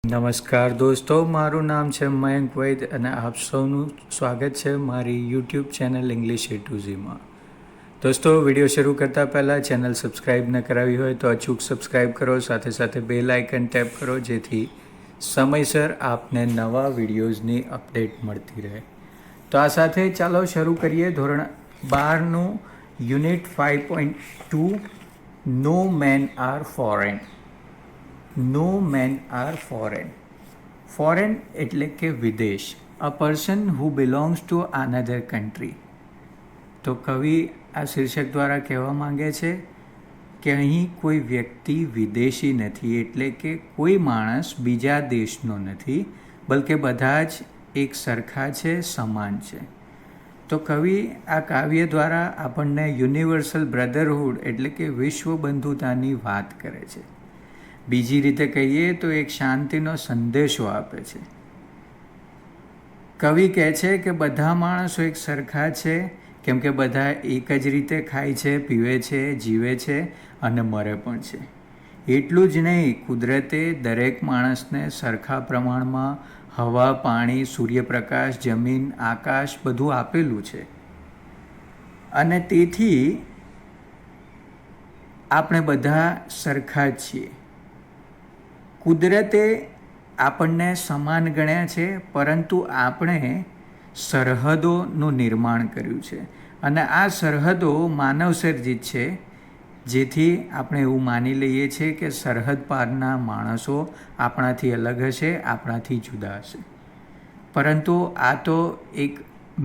નમસ્કાર દોસ્તો, મારું નામ છે મયંક વૈદ અને આપ સૌનું સ્વાગત છે મારી YouTube channel English A to Zમાં. દોસ્તો, વિડીયો શરૂ કરતાં પહેલાં ચેનલ સબસ્ક્રાઈબ ન કરાવી હોય તો અચૂક સબસ્ક્રાઈબ કરો, સાથે સાથે બેલ આઇકન ટેપ કરો જેથી સમયસર આપને નવા વિડીયોઝની અપડેટ મળતી રહે. તો આ સાથે ચાલો શરૂ કરીએ ધોરણ 12નું યુનિટ 5.2 નો મેન આર ફોરેન. નો મેન આર ફોરેન. ફોરેન એટલે કે વિદેશ. A person who belongs to another country. તો કવિ આ શીર્ષક દ્વારા કહેવા માંગે છે કે અહીં કોઈ વ્યક્તિ વિદેશી નથી, એટલે કે કોઈ માણસ બીજા દેશનો નથી, બલકે બધા જ એક સરખા છે, સમાન છે. તો કવિ આ કાવ્ય દ્વારા આપણને યુનિવર્સલ બ્રધરહુડ એટલે કે વિશ્વ બંધુતાની વાત કરે છે. બીજી રીતે કહીએ તો એક શાંતિનો સંદેશો આપે છે. કવિ કહે છે કે બધા માણસો એક સરખા છે, કેમ કે બધા એક જ રીતે ખાય છે, પીવે છે, જીવે છે અને મરે પણ છે. એટલું જ નહીં, કુદરતે દરેક માણસને સરખા પ્રમાણમાં હવા, પાણી, સૂર્યપ્રકાશ, જમીન, આકાશ બધું આપેલું છે. અને તેથી આપણે બધા સરખા જ છીએ. કુદરતે આપણને સમાન ગણ્યા છે, પરંતુ આપણે સરહદોનું નિર્માણ કર્યું છે અને આ સરહદો માનવસર્જિત છે, જેથી આપણે એવું માની લઈએ છીએ કે સરહદ પારના માણસો આપણાથી અલગ હશે, આપણાથી જુદા હશે. પરંતુ આ તો એક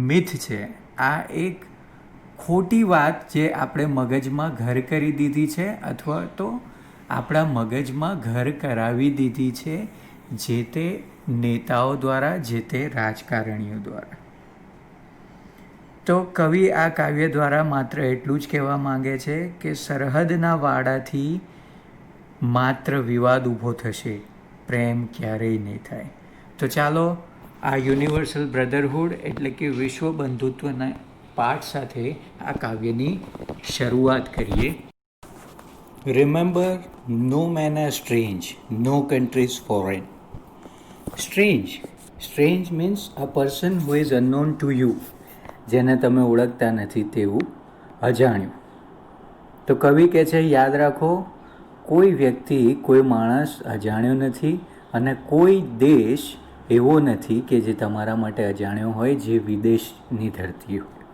મિથ છે, આ એક ખોટી વાત જે આપણે મગજમાં ઘર કરી દીધી છે, અથવા તો આપણા મગજમાં ઘર કરાવી દીધી છે જે તે નેતાઓ દ્વારા, જે તે રાજકારણીઓ દ્વારા. તો કવિ આ કાવ્ય દ્વારા માત્ર એટલું જ કહેવા માંગે છે કે સરહદના વાડાથી માત્ર વિવાદ ઊભો થશે, પ્રેમ ક્યારેય નહીં થાય. તો ચાલો આ યુનિવર્સલ બ્રધરહુડ એટલે કે વિશ્વ બંધુત્વના પાઠ સાથે આ કાવ્યની શરૂઆત કરીએ. Remember, no man is strange, no country is foreign. Strange. Strange means a person who is unknown to you. જેને તમે ઓળખતા નથી તેવું અજાણ્યું. તો કવિ કહે છે, યાદ રાખો, કોઈ વ્યક્તિ, કોઈ માણસ અજાણ્યો નથી અને કોઈ દેશ એવો નથી કે જે તમારા માટે અજાણ્યો હોય, જે વિદેશની ધરતી હોય.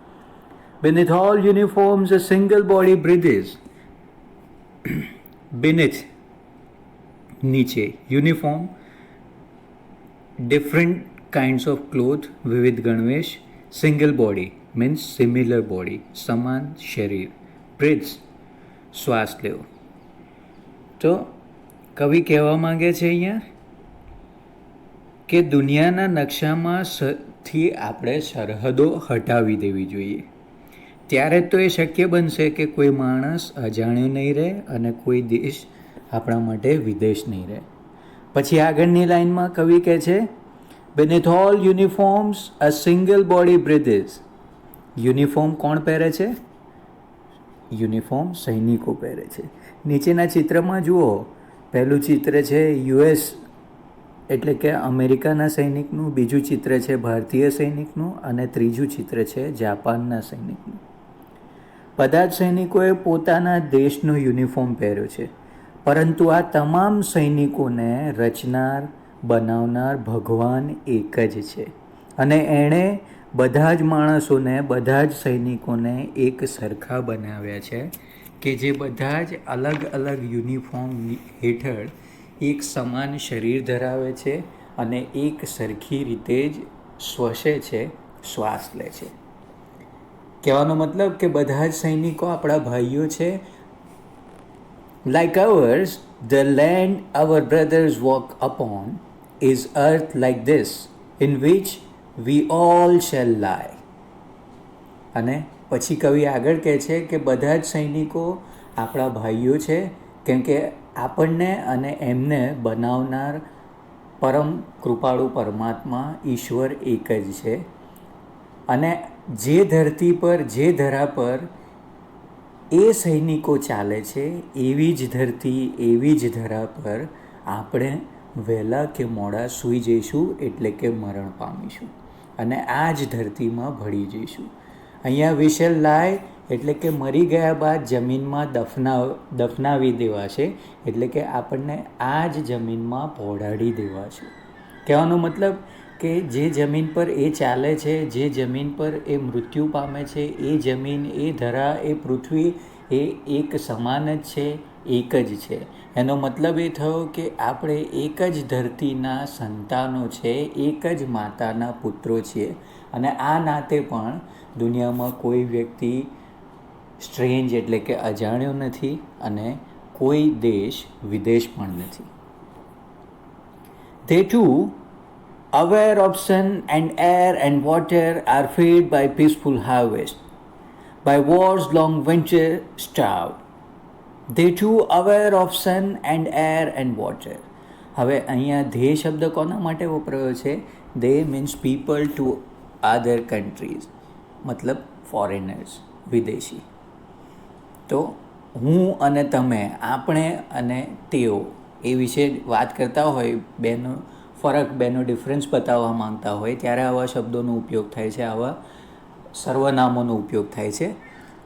Beneath all uniforms a single body breathes. beneath નીચે, uniform different kinds of cloth, વિવિધ ગણવેશ. Single body means similar body, સમાન શરીર. બ્રીથ્સ શ્વાસ લેવો. તો કવિ કહેવા માંગે છે અહીંયા કે દુનિયાના નકશામાંથી આપણે સરહદો હટાવી દેવી જોઈએ. ત્યારે તો એ શક્ય બનશે કે કોઈ માણસ અજાણ્યો નહીં રહે અને કોઈ દેશ આપણા માટે વિદેશ નહીં રહે. પછી આગળની લાઈનમાં કવિ કહે છે, beneath all uniforms a single body breathes. Uniform કોણ પહેરે છે? યુનિફોર્મ સૈનિકો પહેરે છે. નીચેના ચિત્રમાં જુઓ, પહેલું ચિત્ર છે US એટલે કે અમેરિકાના સૈનિકનું, બીજું ચિત્ર છે ભારતીય સૈનિકનું અને ત્રીજું ચિત્ર છે જાપાનના સૈનિકનું. બધા જ સૈનિકોએ પોતાના દેશનો યુનિફોર્મ પહેર્યો છે, પરંતુ આ તમામ સૈનિકોને રચનાર, બનાવનાર ભગવાન એક જ છે અને એણે બધા જ માણસોને, બધા જ સૈનિકોને એક સરખા બનાવ્યા છે કે જે બધા જ અલગ અલગ યુનિફોર્મ હેઠળ એક સમાન શરીર ધરાવે છે અને એક સરખી રીતે જ શ્વસે છે, શ્વાસ લે છે. કહેવાનો મતલબ કે બધા જ સૈનિકો આપણા ભાઈઓ છે. Like ours, the land our brothers walk upon is earth like this, in which we all shall lie. અને પછી કવિ આગળ કહે છે કે બધા જ સૈનિકો આપણા ભાઈઓ છે, કેમ કે આપણને અને એમને બનાવનાર પરમ કૃપાળુ પરમાત્મા ઈશ્વર એક જ છે. અને જે ધરતી પર, જે ધરા પર એ સૈનિકો ચાલે છે, એવી જ ધરતી, એવી જ ધરા પર આપણે વહેલા કે મોડા સૂઈ જઈશું એટલે કે મરણ પામીશું અને આ જ ધરતીમાં ભળી જઈશું. અહીંયા વી શેલ લાય એટલે કે મરી ગયા બાદ જમીનમાં દફનાવી દેવાશે, એટલે કે આપણને આ જ જમીનમાં પહોંચાડી દેવાશે. કહેવાનો મતલબ કે જે જમીન પર એ ચાલે છે, જે જમીન પર એ મૃત્યુ પામે છે, એ જમીન, એ ધરા, એ પૃથ્વી એ એક સમાન જ છે, એક જ છે. એનો મતલબ એ થયો કે આપણે એક જ ધરતીના સંતાનો છે, એક જ માતાના પુત્રો છીએ અને આ નાતે પણ દુનિયામાં કોઈ વ્યક્તિ સ્ટ્રેન્જ એટલે કે અજાણ્યો નથી અને કોઈ દેશ વિદેશ પણ નથી. They too, aware of sun and air and water, are fed by peaceful harvest, by war's long winter starved. They too, aware of sun and air and water. હવે અહીંયા ધે શબ્દ કોના માટે વપરાયો છે? They means people to other countries, મતલબ foreigners, વિદેશી. તો હું અને તમે, આપણે અને તેઓ એ વિશે વાત કરતા હોય, બેનો ફરક, બેનો ડિફરન્સ બતાવવા માંગતા હોય ત્યારે આવા શબ્દોનો ઉપયોગ થાય છે, આવા સર્વનામોનો ઉપયોગ થાય છે.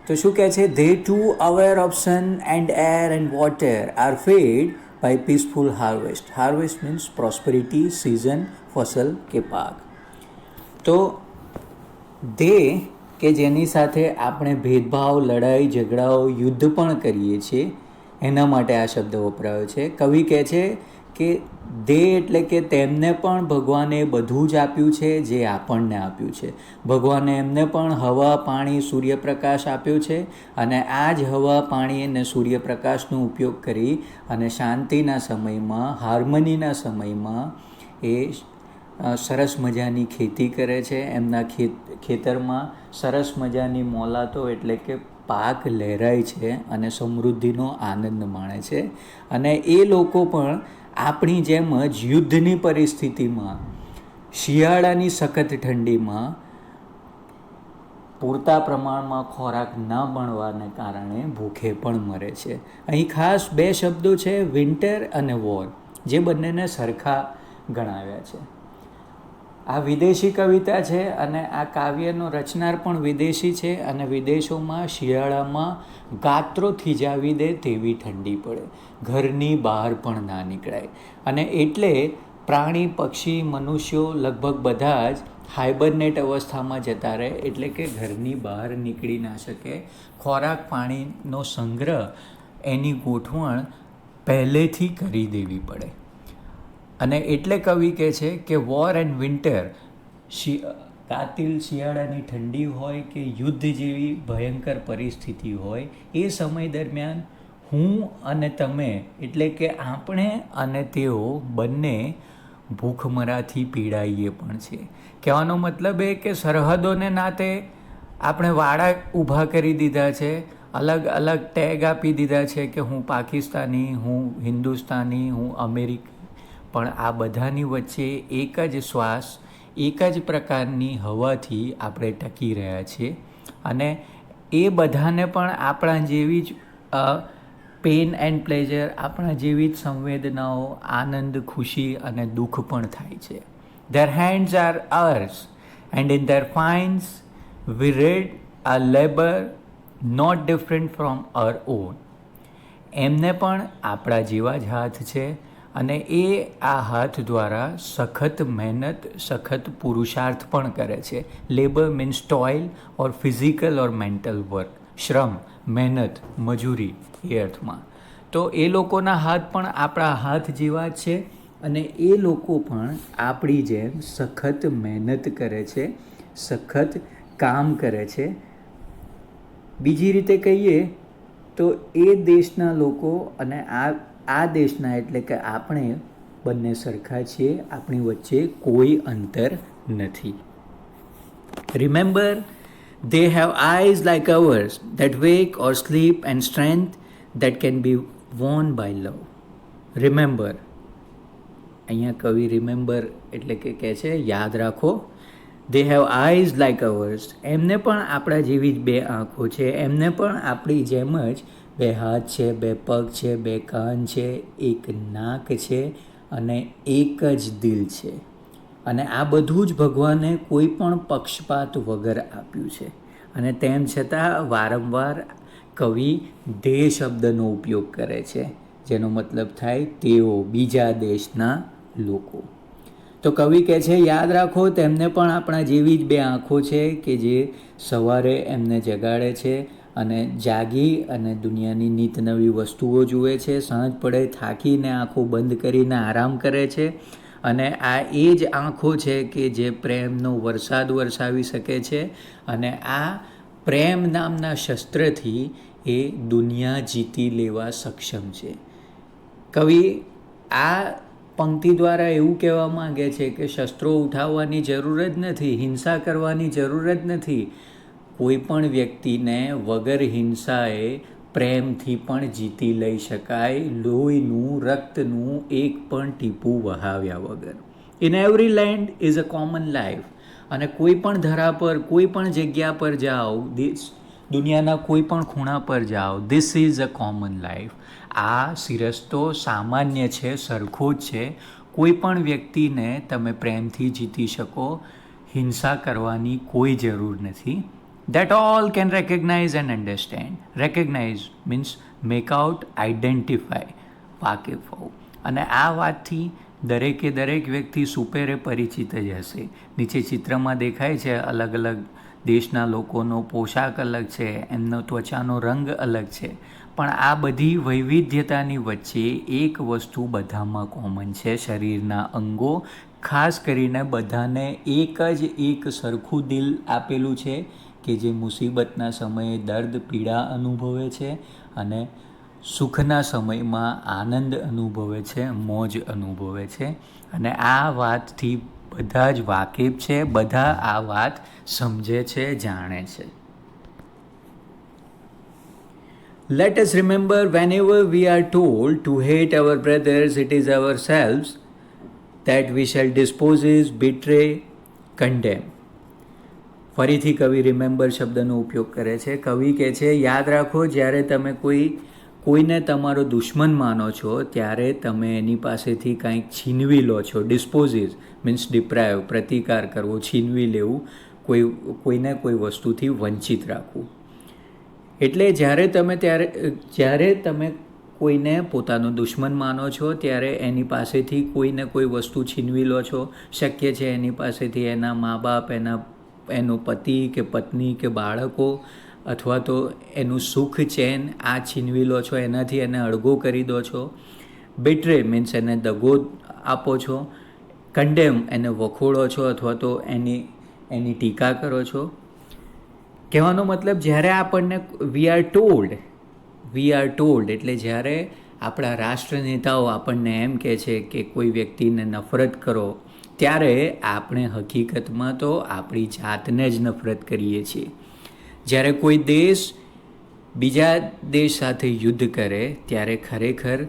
તો શું કહે છે? They too aware of sun and air and water are fed by peaceful harvest. Harvest means prosperity, season, ફસલ કે પાક. તો ધે કે જેની સાથે આપણે ભેદભાવ, લડાઈ, ઝઘડાઓ, યુદ્ધ પણ કરીએ છીએ, એના માટે આ શબ્દ વપરાયો છે. કવિ કહે છે કે દે એટલે કે તેમને પણ ભગવાને બધું જ આપ્યું છે જે આપણને આપ્યું છે. ભગવાને એમને પણ હવા, પાણી, સૂર્યપ્રકાશ આપ્યો છે અને આ જ હવા, પાણી અને સૂર્યપ્રકાશનો ઉપયોગ કરી અને શાંતિના સમયમાં, હાર્મનીના સમયમાં એ સરસ મજાની ખેતી કરે છે. એમના ખેતરમાં સરસ મજાની મોલાતો એટલે કે પાક લહેરાય છે અને સમૃદ્ધિનો આનંદ માણે છે. અને એ લોકો પણ આપણી જેમ જ યુદ્ધની પરિસ્થિતિમાં, શિયાળાની સખત ઠંડીમાં પૂરતા પ્રમાણમાં ખોરાક ન મળવાને કારણે ભૂખે પણ મરે છે. અહીં ખાસ બે શબ્દો છે, વિન્ટર અને વોર, જે બંનેને સરખા ગણાવ્યા છે. આ વિદેશી કવિતા છે અને આ કાવ્યનો રચનાર પણ વિદેશી છે અને વિદેશોમાં શિયાળામાં ગાત્રો થીજાવી દે તેવી ઠંડી પડે, ઘરની બહાર પણ ના નીકળાય અને એટલે પ્રાણી, પક્ષી, મનુષ્યો લગભગ બધા જ હાઇબરનેટ અવસ્થામાં જતા રહે, એટલે કે ઘરની બહાર નીકળી ના શકે. ખોરાક, પાણીનો સંગ્રહ, એની ગોઠવણ પહેલેથી કરી દેવી પડે. અને એટલે કવિ કહે છે કે વોર એન્ડ વિન્ટર, કાતિલ શિયાળાની ઠંડી હોય કે યુદ્ધ જેવી ભયંકર પરિસ્થિતિ હોય, એ સમય દરમિયાન હું અને તમે એટલે કે આપણે અને તેઓ બંને ભૂખમરાથી પીડાઈએ પણ છે. કહેવાનો મતલબ એ કે સરહદોને નાતે આપણે વાડા ઊભા કરી દીધા છે, અલગ અલગ ટેગ આપી દીધા છે કે હું પાકિસ્તાની, હું હિન્દુસ્તાની, હું અમેરિકન, પણ આ બધાની વચ્ચે એક જ શ્વાસ, એક જ પ્રકારની હવાથી આપણે ટકી રહ્યા છીએ અને એ બધાને પણ આપણા જેવી જ પેન એન્ડ પ્લેઝર, આપણા જેવી જ સંવેદનાઓ, આનંદ, ખુશી અને દુઃખ પણ થાય છે. Their hands are ours and in their finds we read a labor not different from our own. એમને પણ આપણા જેવા જ હાથ છે અને એ આ હાથ દ્વારા સખત મહેનત, સખત પુરુષાર્થ પણ કરે છે. લેબર મીન્સ ટોઇલ ઓર ફિઝિકલ ઓર મેન્ટલ વર્ક, શ્રમ, મહેનત, મજૂરી એ અર્થમાં. તો એ લોકોના હાથ પણ આપણા હાથ જેવા જ છે અને એ લોકો પણ આપણી જેમ સખત મહેનત કરે છે, સખત કામ કરે છે. બીજી રીતે કહીએ તો એ દેશના લોકો અને આ દેશના એટલે કે આપણે બંને સરખા છીએ, આપણી વચ્ચે કોઈ અંતર નથી. Remember, they have eyes like ours that wake or sleep and strength that can be won by love. Remember, અહીંયા કવિ રિમેમ્બર એટલે કે કહે છે યાદ રાખો. They have eyes like ours. એમને પણ આપણા જેવી જ બે આંખો છે, એમને પણ આપણી જેમ જ બે હાથ છે, બે પગ છે, બે કાન છે, એક નાક છે અને એક જ દિલ છે. અને આ બધું જ ભગવાને કોઈ પણ પક્ષપાત વગર આપ્યું છે. અને તેમ છતાં વારંવાર કવિ દેહ શબ્દનો ઉપયોગ કરે છે, જેનો મતલબ થાય તેઓ, બીજા દેશના લોકો. તો કવિ કહે છે, યાદ રાખો તેમને પણ આપણા જેવી જ બે આંખો છે કે જે સવારે એમને જગાડે છે અને જાગી અને દુનિયાની નીત નવી વસ્તુઓ જુએ છે, સાંજ પડે થાકીને આંખો બંધ કરીને આરામ કરે છે. અને આ એ જ આંખો છે કે જે પ્રેમનો વરસાદ વરસાવી શકે છે. અને આ પ્રેમ નામના શસ્ત્રથી એ દુનિયા જીતી લેવા સક્ષમ છે. કવિ આ પંક્તિ દ્વારા એવું કહેવા માંગે છે કે શસ્ત્રો ઉઠાવવાની જરૂર જ નથી, હિંસા કરવાની જરૂર જ નથી. કોઈ પણ વ્યક્તિને વગર હિંસાએ પ્રેમથી પણ જીતી લઈ શકાય, લોહીનું, રક્તનું એક પણ ટીપું વહાવ્યા વગર. In every land is a common life. અને કોઈ પણ ધરા પર, કોઈ પણ જગ્યા પર જાઓ, દુનિયાના કોઈ પણ ખૂણા પર જાઓ, this is a common life. આ સિરસ્તો સામાન્ય છે, સરખો જ છે. કોઈ પણ વ્યક્તિને તમે પ્રેમથી જીતી શકો, હિંસા કરવાની કોઈ જરૂર નથી. That all can recognize and understand. Recognize means make out, identify, વાકેફ હોવું. અને આ વાતથી દરેક વ્યક્તિ સુપેરે પરિચિત જ હશે. નીચે ચિત્રમાં દેખાય છે, અલગ અલગ દેશના લોકોનો પોશાક અલગ છે, એમનો ત્વચાનો રંગ અલગ છે, પણ આ બધી વૈવિધ્યતાની વચ્ચે એક વસ્તુ બધામાં કોમન છે, શરીરના અંગો. ખાસ કરીને બધાને એક સરખું દિલ આપેલું છે કે જે મુસીબતના સમયે દર્દ, પીડા અનુભવે છે અને સુખના સમયમાં આનંદ અનુભવે છે, મોજ અનુભવે છે. અને આ વાતથી બધા જ વાકેફ છે, બધા આ વાત સમજે છે, જાણે છે. Let us remember whenever we are told to hate our brothers, it is ourselves that we shall dispose, betray, condemn. ફરીથી કવિ રિમેમ્બર શબ્દનો ઉપયોગ કરે છે. કવિ કહે છે, યાદ રાખો જ્યારે તમે કોઈને તમારો દુશ્મન માનો છો ત્યારે તમે એની પાસેથી કંઈક છીનવી લો છો. ડિસ્પોઝિસ મીન્સ ડિપ્રાઇવ, પ્રતિકાર કરવો, છીનવી લેવું, કોઈને કોઈ વસ્તુથી વંચિત રાખવું. એટલે જ્યારે તમે કોઈને પોતાનો દુશ્મન માનો છો ત્યારે એની પાસેથી કોઈને કોઈ વસ્તુ છીનવી લો છો. શક્ય છે એની પાસેથી એના મા બાપ, એનો પતિ કે પત્ની કે બાળકો, અથવા તો એનું સુખ ચેન આ છીનવી લો છો, એનાથી એને અળગો કરી દો છો. બેટ્રે મીન્સ એને દગો આપો છો. કન્ડેમ એને વખોડો છો અથવા તો એની ટીકા કરો છો. કહેવાનો મતલબ જ્યારે આપણને વી આર ટોલ્ડ એટલે જ્યારે આપણા રાષ્ટ્રનેતાઓ આપણને એમ કહે છે કે કોઈ વ્યક્તિને નફરત કરો, ત્યારે આપણે હકીકતમાં તો આપણી જાતને જ નફરત કરીએ છીએ. જ્યારે કોઈ દેશ બીજા દેશ સાથે યુદ્ધ કરે ત્યારે ખરેખર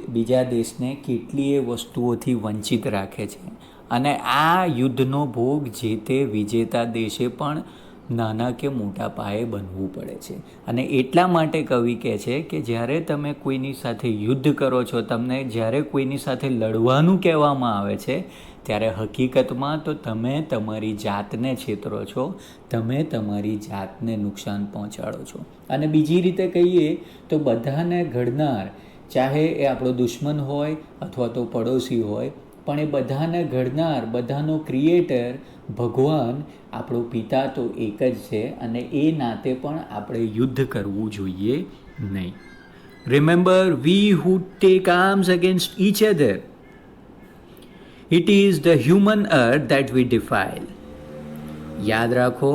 બીજા દેશને કેટલીય વસ્તુઓથી વંચિત રાખે છે. અને આ યુદ્ધનો ભોગ જે તે વિજેતા દેશે પણ નાના કે મોટા પાયે બનવું પડે છે. અને એટલા માટે કવિ કહે છે કે જ્યારે તમે કોઈની સાથે યુદ્ધ કરો છો, તમને જ્યારે કોઈની સાથે લડવાનું કહેવામાં આવે છે, ત્યારે હકીકતમાં તો તમે તમારી જાતને છેતરો છો, તમે તમારી જાતને નુકસાન પહોંચાડો છો. અને બીજી રીતે કહીએ તો બધાને ઘડનાર, ચાહે એ આપણો દુશ્મન હોય અથવા તો પડોશી હોય, પણ એ બધાને ઘડનાર, બધાનો ક્રિએટર ભગવાન, આપણો પિતા તો એક જ છે. અને એ નાતે પણ આપણે યુદ્ધ કરવું જોઈએ નહીં. Remember, we who take arms against each other, it is the human earth that we defile. યાદ રાખો,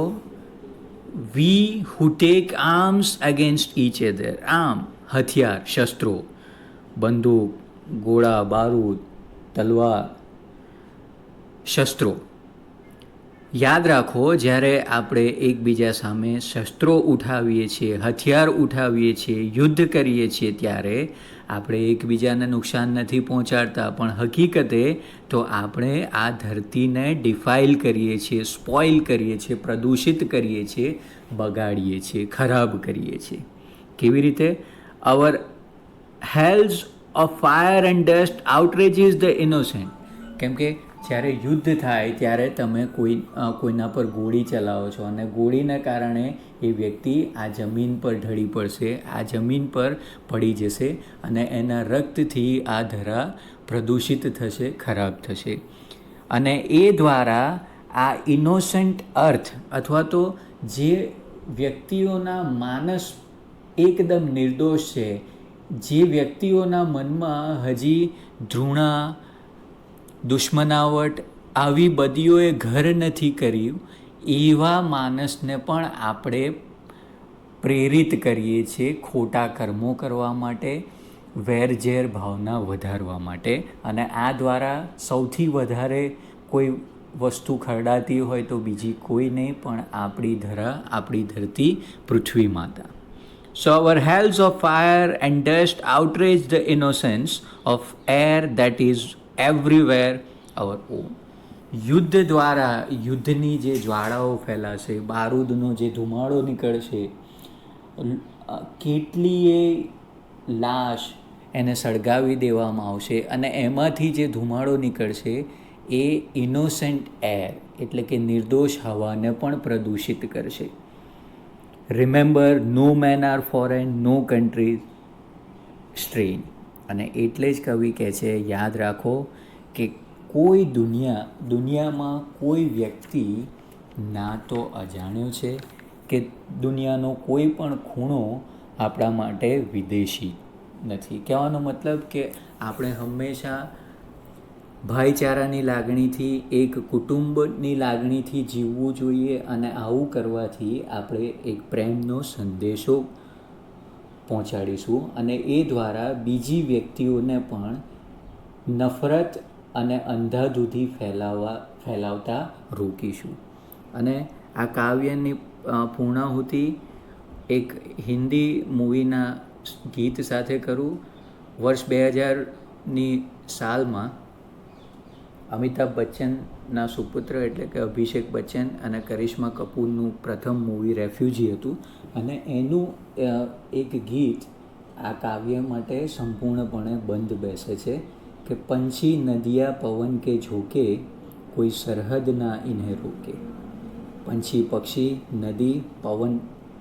we who take arms against each other. Arm હથિયાર, શસ્ત્રો, બંદૂક, ગોળા, બારૂદ, તલવાર, શસ્ત્રો. યાદ રાખો, જ્યારે આપણે એકબીજા સામે શસ્ત્રો ઉઠાવીએ છીએ, હથિયાર ઉઠાવીએ છીએ, યુદ્ધ કરીએ છીએ, ત્યારે આપણે એકબીજાને નુકસાન નથી પહોંચાડતા, પણ હકીકતે તો આપણે આ ધરતીને ડિફાઇલ કરીએ છીએ, સ્પોઇલ કરીએ છીએ, પ્રદૂષિત કરીએ છીએ, બગાડીએ છીએ, ખરાબ કરીએ છીએ. કેવી રીતે? અવર હેલ્સ of fire and dust outrages the innocent. કેમ કે જ્યારે યુદ્ધ થાય ત્યારે તમે કોઈના પર ગોળી ચલાવો છો અને ગોળીના કારણે એ વ્યક્તિ આ જમીન પર ઢળી પડશે, આ જમીન પર પડી જશે અને એના રક્તથી આ ધરા પ્રદૂષિત થશે, ખરાબ થશે. અને એ દ્વારા આ ઇનોસન્ટ અર્થ અથવા તો જે વ્યક્તિઓના માનસ એકદમ નિર્દોષ છે, જે વ્યક્તિઓના મનમાં હજી ધૃણા, દુશ્મનાવટ આવી બદીઓએ ઘર નથી કર્યું, એવા માણસને પણ આપણે પ્રેરિત કરીએ છીએ ખોટા કર્મો કરવા માટે, વેરઝેર ભાવના વધારવા માટે. અને આ દ્વારા સૌથી વધારે કોઈ વસ્તુ ખરડાતી હોય તો બીજી કોઈ નહીં પણ આપણી ધરા, આપણી ધરતી, પૃથ્વી માતા. So our hells of fire and dust outrage the innocence of air that is everywhere our own. યુદ્ધ દ્વારા યુદ્ધની જે જ્વાળાઓ ફેલાશે, બારૂદનો જે ધુમાડો નીકળશે, કેટલીય લાશ એને સળગાવી દેવામાં આવશે અને એમાંથી જે ધુમાડો નીકળશે એ ઇનોસન્ટ એર એટલે કે નિર્દોષ હવાને પણ પ્રદૂષિત કરશે. રિમેમ્બર, નો મેન આર ફોરેન, નો કન્ટ્રી સ્ટ્રેન. અને એટલે જ કવિ કહે છે, યાદ રાખો કે કોઈ દુનિયામાં કોઈ વ્યક્તિ ના તો અજાણ્યો છે કે દુનિયાનો કોઈ પણ ખૂણો આપણા માટે વિદેશી નથી. કહેવાનો મતલબ કે આપણે હંમેશા ભાઈચારાની લાગણીથી, એક કુટુંબની લાગણીથી જીવવું જોઈએ અને આવું કરવાથી આપણે એક પ્રેમનો સંદેશો પહોંચાડીશું અને એ દ્વારા બીજી વ્યક્તિઓને પણ નફરત અને અંધાધૂંધી ફેલાવતા રોકીશું. અને આ કાવ્યની પૂર્ણાહુતિ એક હિન્દી મૂવીના ગીત સાથે કરું. વર્ષ 2000ની સાલમાં અમિતાભ બચ્ચનના સુપુત્ર એટલે કે અભિષેક બચ્ચન અને કરિશ્મા કપૂરનું પ્રથમ મૂવી રેફ્યુજી હતું અને એનું એક ગીત આ કાવ્ય માટે સંપૂર્ણપણે બંધ બેસે છે કે પંછી નદિયા પવન કે ઝોકે કોઈ સરહદ ના ઇન્હે રોકે. પંછી, પક્ષી, નદી,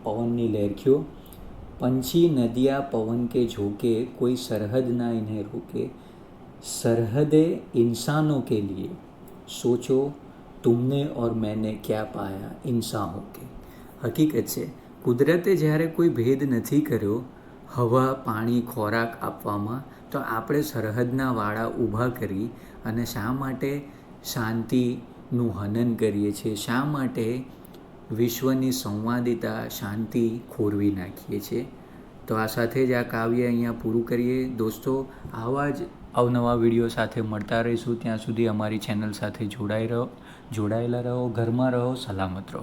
પવનની લહેરખીઓ. પંછી નદિયા પવન કે ઝોકે કોઈ સરહદ ના ઇન્હે રોકે. सरहदे इंसानों के लिए सोचो तुमने और मैंने क्या पाया इंसान होके. હકીકત છે, કુદરતે જ્યારે કોઈ ભેદ નથી કર્યો હવા, પાણી, ખોરાક આપવામાં, તો આપણે સરહદના વાડા ઊભા કરી અને શા માટે શાંતિનું હનન કરીએ છીએ, શા માટે વિશ્વની સંવાદિતા, શાંતિ ખોરવી નાખીએ છીએ. તો આ સાથે જ આ કાવ્ય અહીંયા પૂરું કરીએ. દોસ્તો, આવા જ અવનવા વિડીયો સાથે મળતા રહીશું. ત્યાં સુધી અમારી ચેનલ સાથે જોડાયેલા રહો, ઘરમાં રહો, સલામત રહો.